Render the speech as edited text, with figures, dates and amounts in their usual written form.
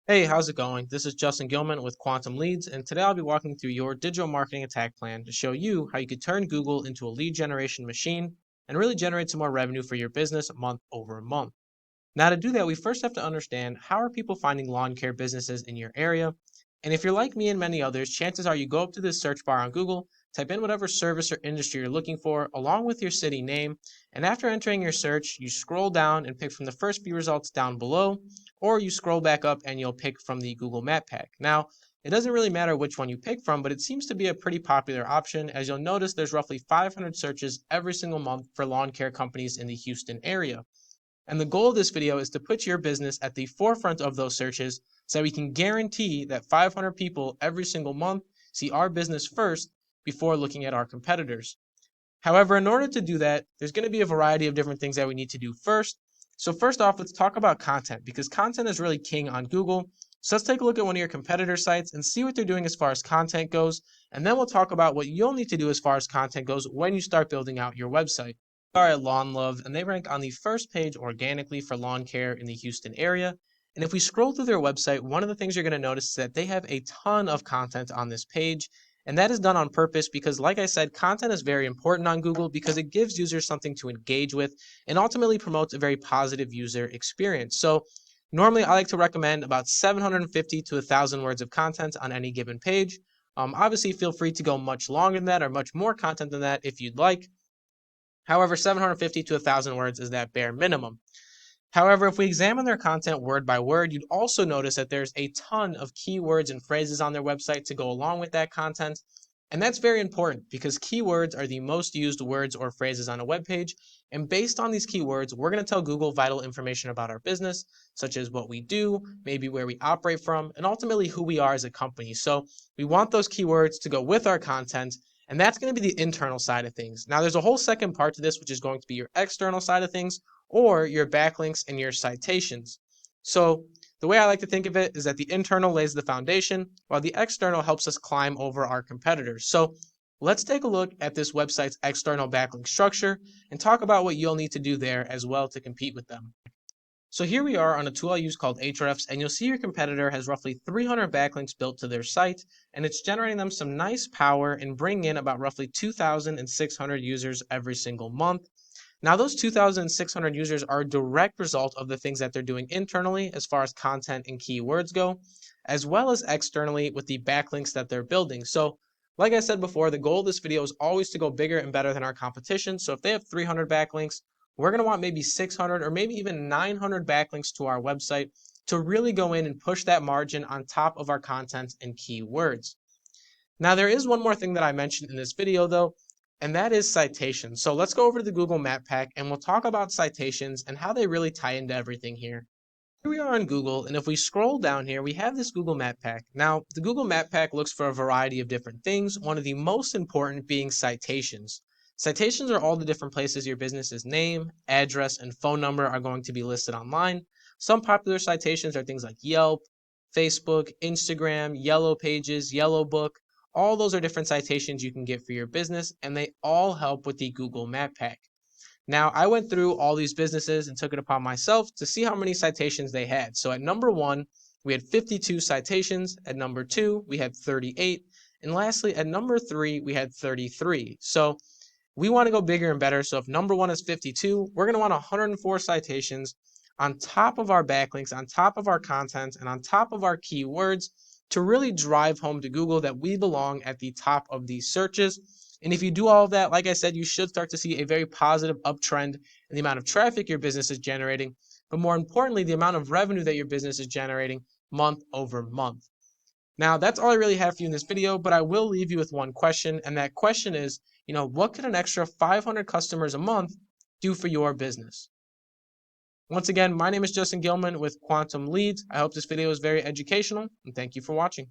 Hey, how's it going? This is Justin Gilman with Quantum Leads, and today I'll be walking through your digital marketing attack plan to show you how you could turn Google into a lead generation machine and really generate some more revenue for your business month over month. Now, to do that, we first have to understand how are people finding lawn care businesses in your area. And if you're like me and many others, chances are you go up to this search bar on Google, type in whatever service or industry you're looking for, along with your city name, and after entering your search, you scroll down and pick from the first few results down below, or you scroll back up and you'll pick from the Google Map Pack. Now, it doesn't really matter which one you pick from, but it seems to be a pretty popular option, as you'll notice there's roughly 500 searches every single month for lawn care companies in the Houston area. And the goal of this video is to put your business at the forefront of those searches so we can guarantee that 500 people every single month see our business first before looking at our competitors. However, in order to do that, there's going to be a variety of different things that we need to do first. So first off, let's talk about content because content is really king on Google. So let's take a look at one of your competitor sites and see what they're doing as far as content goes. And then we'll talk about what you'll need to do as far as content goes when you start building out your website. Are at Lawn Love, and they rank on the first page organically for lawn care in the Houston area. And if we scroll through their website, one of the things you're going to notice is that they have a ton of content on this page. And that is done on purpose because, like I said, content is very important on Google because it gives users something to engage with and ultimately promotes a very positive user experience. So, normally I like to recommend about 750 to 1,000 words of content on any given page. Obviously, feel free to go much longer than that or much more content than that if you'd like. However, 750 to 1,000 words is that bare minimum. However, if we examine their content word by word, you'd also notice that there's a ton of keywords and phrases on their website to go along with that content. And that's very important because keywords are the most used words or phrases on a web page. And based on these keywords, we're going to tell Google vital information about our business, such as what we do, maybe where we operate from, and ultimately who we are as a company. So we want those keywords to go with our content. And that's going to be the internal side of things. Now, there's a whole second part to this, which is going to be your external side of things, or your backlinks and your citations. So the way I like to think of it is that the internal lays the foundation, while the external helps us climb over our competitors. So let's take a look at this website's external backlink structure and talk about what you'll need to do there as well to compete with them. So here we are on a tool I use called Ahrefs, and you'll see your competitor has roughly 300 backlinks built to their site, and it's generating them some nice power and bringing in about roughly 2,600 users every single month. Now, those 2,600 users are a direct result of the things that they're doing internally as far as content and keywords go, as well as externally with the backlinks that they're building. So, like I said before, the goal of this video is always to go bigger and better than our competition. So if they have 300 backlinks, we're going to want maybe 600 or maybe even 900 backlinks to our website to really go in and push that margin on top of our content and keywords. Now, there is one more thing that I mentioned in this video though, and that is citations. So let's go over to the Google Map Pack and we'll talk about citations and how they really tie into everything here. Here we are on Google, and if we scroll down here, we have this Google Map Pack. Now, the Google Map Pack looks for a variety of different things, one of the most important being citations. Citations are all the different places your business's name, address, and phone number are going to be listed online. Some popular citations are things like Yelp, Facebook, Instagram, Yellow Pages, Yellow Book. All those are different citations you can get for your business, and they all help with the Google Map Pack. Now, I went through all these businesses and took it upon myself to see how many citations they had. So at number 1, we had 52 citations. At number 2, we had 38. And lastly, at number 3, we had 33. So we want to go bigger and better. So if number 1 is 52, we're going to want 104 citations on top of our backlinks, on top of our content, and on top of our keywords to really drive home to Google that we belong at the top of these searches. And if you do all of that, like I said, you should start to see a very positive uptrend in the amount of traffic your business is generating, but more importantly, the amount of revenue that your business is generating month over month. Now, that's all I really have for you in this video, but I will leave you with one question, and that question is, what could an extra 500 customers a month do for your business? Once again, my name is Justin Gilman with Quantum Leads. I hope this video is very educational, and thank you for watching.